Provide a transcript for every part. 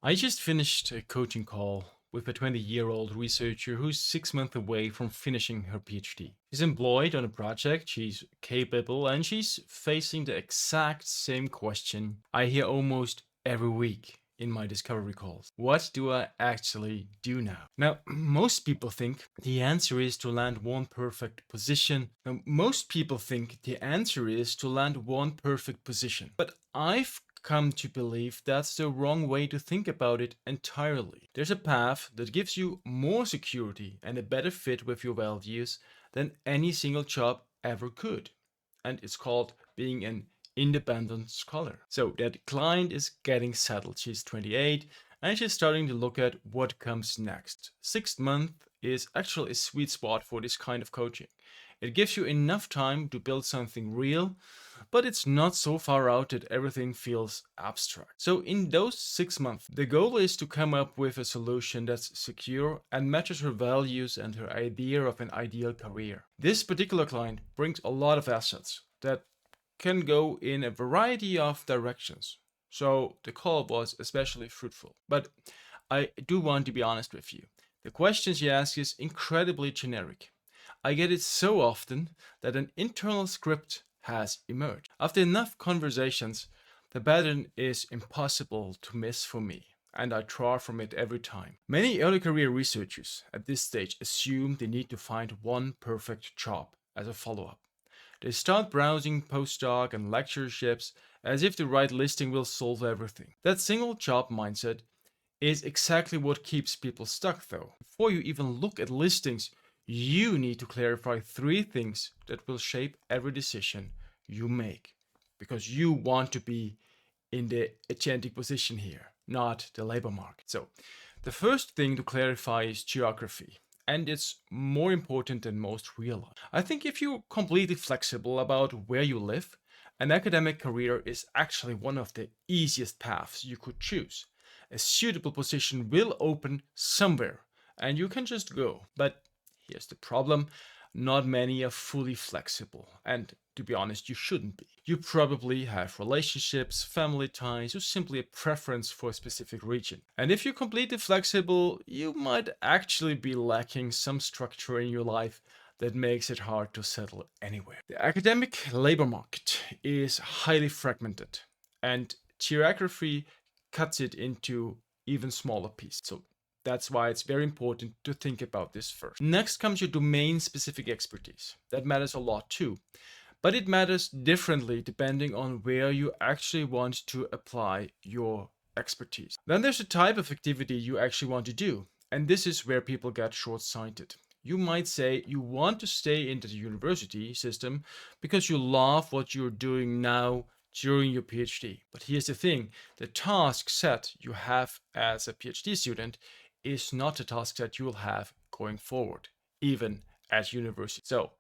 I just finished a coaching call with a 20-year-old researcher who's 6 months away from finishing her PhD. She's employed on a project, she's capable, and she's facing the exact same question I hear almost every week in my discovery calls. What do I actually do now? Now, most people think the answer is to land one perfect position. Now, most people think the answer is to land one perfect position. But I've come to believe that's the wrong way to think about it entirely. There's a path that gives you more security and a better fit with your values than any single job ever could. And it's called being an independent scholar. So that client is getting settled. She's 28 and she's starting to look at what comes next. 6 months is actually a sweet spot for this kind of coaching. It gives you enough time to build something real, but it's not so far out that everything feels abstract. So in those 6 months, the goal is to come up with a solution that's secure and matches her values and her idea of an ideal career. This particular client brings a lot of assets that can go in a variety of directions. So the call was especially fruitful. But I do want to be honest with you. The questions you ask is incredibly generic. I get it so often that an internal script has emerged. After enough conversations, the pattern is impossible to miss for me, and I draw from it every time. Many early career researchers at this stage assume they need to find one perfect job as a follow up. They start browsing postdoc and lectureships as if the right listing will solve everything. That single job mindset is exactly what keeps people stuck, though. Before you even look at listings, you need to clarify three things that will shape every decision you make. Because you want to be in the agentic position here, not the labor market. So, the first thing to clarify is geography. And it's more important than most realize. I think if you're completely flexible about where you live, an academic career is actually one of the easiest paths you could choose. A suitable position will open somewhere and you can just go. But here's the problem, not many are fully flexible. And to be honest, you shouldn't be. You probably have relationships, family ties, or simply a preference for a specific region. And if you're completely flexible, you might actually be lacking some structure in your life that makes it hard to settle anywhere. The academic labor market is highly fragmented, and geography cuts it into even smaller pieces. So that's why it's very important to think about this first. Next comes your domain specific expertise. That matters a lot too, but it matters differently depending on where you actually want to apply your expertise. Then there's the type of activity you actually want to do, and this is where people get short sighted. You might say you want to stay into the university system because you love what you're doing now during your PhD. But here's the thing, the task set you have as a PhD student is not the task that you will have going forward, even at university. So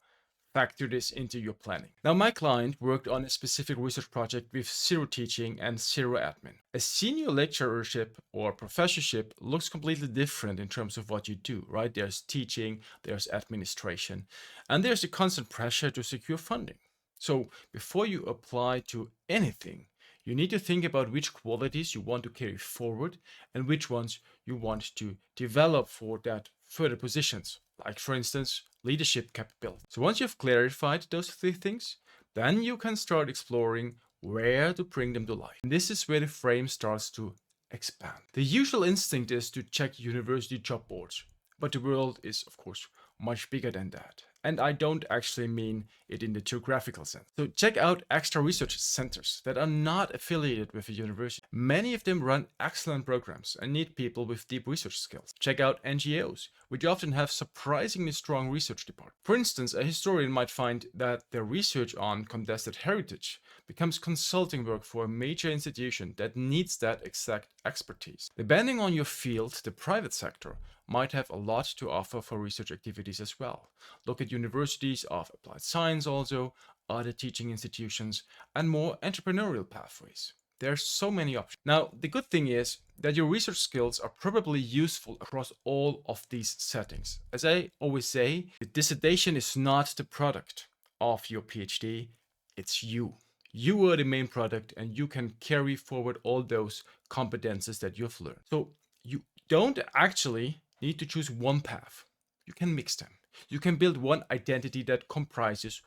factor this into your planning. Now, my client worked on a specific research project with zero teaching and zero admin. A senior lecturership or professorship looks completely different in terms of what you do, right? There's teaching, there's administration, and there's a constant pressure to secure funding. So before you apply to anything, you need to think about which qualities you want to carry forward and which ones you want to develop for that further positions, like for instance, leadership capability. So once you've clarified those three things, then you can start exploring where to bring them to life. And this is where the frame starts to expand. The usual instinct is to check university job boards, but the world is, of course, much bigger than that. And I don't actually mean it in the geographical sense. So check out extra research centers that are not affiliated with a university. Many of them run excellent programs and need people with deep research skills. Check out NGOs, which often have surprisingly strong research departments. For instance, a historian might find that their research on contested heritage becomes consulting work for a major institution that needs that exact expertise. Depending on your field, the private sector might have a lot to offer for research activities as well. Look at universities of applied science also, other teaching institutions, and more entrepreneurial pathways. There are so many options. Now, the good thing is that your research skills are probably useful across all of these settings. As I always say, the dissertation is not the product of your PhD, it's you. You are the main product and you can carry forward all those competences that you've learned. So you don't actually need to choose one path. You can mix them. You can build one identity that comprises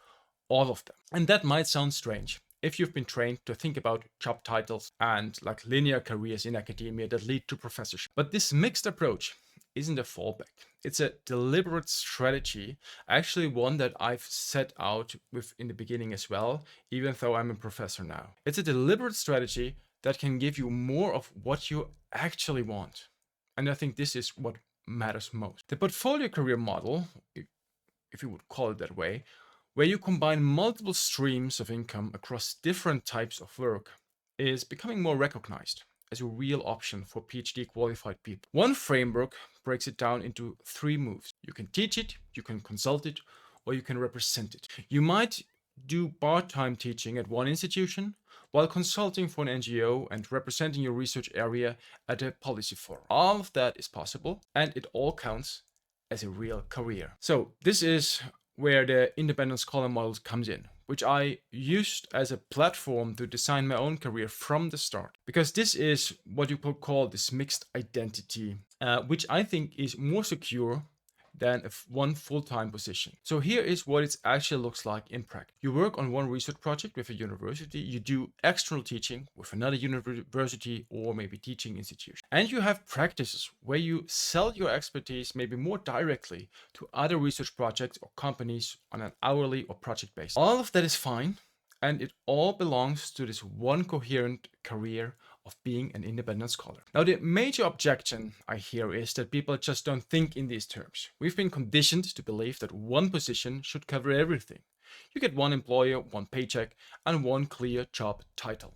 all of them. And that might sound strange if you've been trained to think about job titles and like linear careers in academia that lead to professorship. But this mixed approach isn't a fallback. It's a deliberate strategy, actually one that I've set out with in the beginning as well, even though I'm a professor now. It's a deliberate strategy that can give you more of what you actually want. And I think this is what matters most. The portfolio career model, if you would call it that way, where you combine multiple streams of income across different types of work, is becoming more recognized as a real option for PhD qualified people. One framework breaks it down into 3 moves. You can teach it, you can consult it, or you can represent it. You might do part-time teaching at one institution while consulting for an NGO and representing your research area at a policy forum. All of that is possible, and it all counts as a real career. So this is where the independent scholar model comes in, which I used as a platform to design my own career from the start. Because this is what you could call this mixed identity, which I think is more secure than one full-time position. So here is what it actually looks like in practice. You work on one research project with a university, you do external teaching with another university or maybe teaching institution. And you have practices where you sell your expertise maybe more directly to other research projects or companies on an hourly or project basis. All of that is fine, and it all belongs to this one coherent career of being an independent scholar. Now, the major objection I hear is that people just don't think in these terms. We've been conditioned to believe that one position should cover everything. You get one employer, one paycheck, and one clear job title.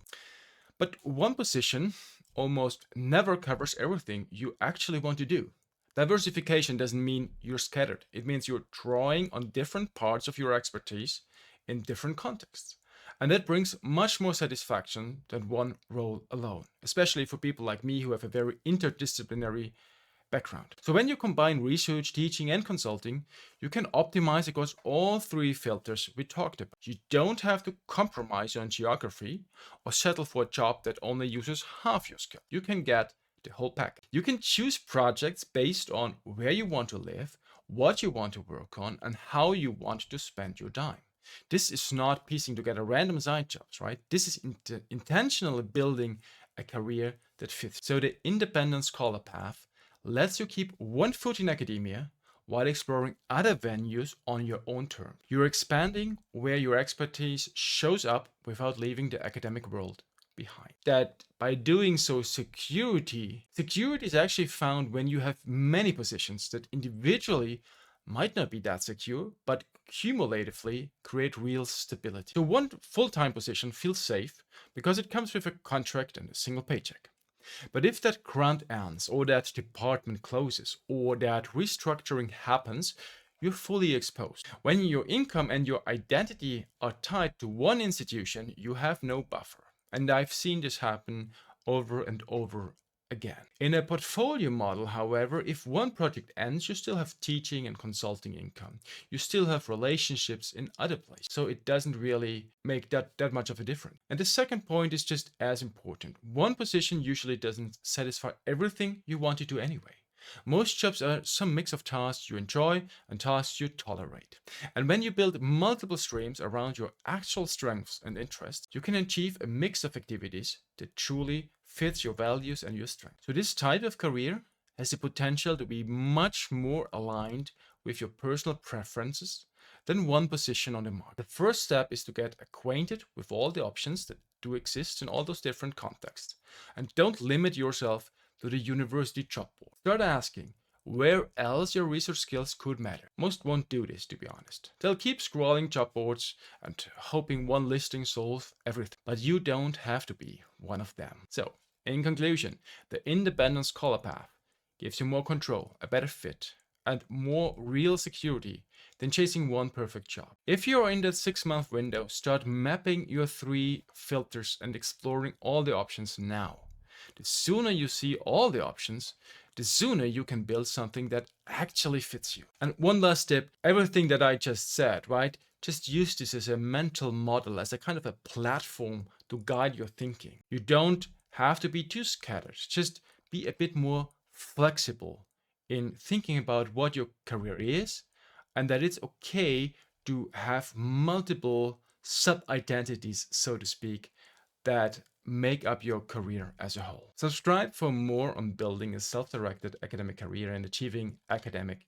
But one position almost never covers everything you actually want to do. Diversification doesn't mean you're scattered. It means you're drawing on different parts of your expertise in different contexts. And that brings much more satisfaction than one role alone, especially for people like me who have a very interdisciplinary background. So when you combine research, teaching, and consulting, you can optimize across all 3 filters we talked about. You don't have to compromise on geography or settle for a job that only uses half your skill. You can get the whole package. You can choose projects based on where you want to live, what you want to work on, and how you want to spend your time. This is not piecing together random side jobs, right? This is intentionally building a career that fits. So the independent scholar path lets you keep one foot in academia while exploring other venues on your own terms. You're expanding where your expertise shows up without leaving the academic world behind. That by doing so, security is actually found when you have many positions that individually might not be that secure, but cumulatively create real stability. So one full-time position feels safe because it comes with a contract and a single paycheck. But if that grant ends, or that department closes, or that restructuring happens, you're fully exposed. When your income and your identity are tied to one institution, you have no buffer. And I've seen this happen over and over again. In a portfolio model, however, if one project ends, you still have teaching and consulting income. You still have relationships in other places. So it doesn't really make that much of a difference. And the second point is just as important. One position usually doesn't satisfy everything you want to do anyway. Most jobs are some mix of tasks you enjoy and tasks you tolerate. And when you build multiple streams around your actual strengths and interests, you can achieve a mix of activities that truly fits your values and your strengths. So this type of career has the potential to be much more aligned with your personal preferences than one position on the market. The first step is to get acquainted with all the options that do exist in all those different contexts. And don't limit yourself to the university job board. Start asking where else your research skills could matter. Most won't do this, to be honest. They'll keep scrolling job boards and hoping one listing solves everything. But you don't have to be one of them. So, in conclusion, the independent scholar path gives you more control, a better fit, and more real security than chasing one perfect job. If you're in that 6-month window, start mapping your 3 filters and exploring all the options now. The sooner you see all the options, the sooner you can build something that actually fits you. And one last tip, everything that I just said, right? Just use this as a mental model, as a kind of a platform to guide your thinking. You don't have to be too scattered. Just be a bit more flexible in thinking about what your career is, and that it's okay to have multiple sub identities, so to speak, that make up your career as a whole. Subscribe for more on building a self directed academic career and achieving academic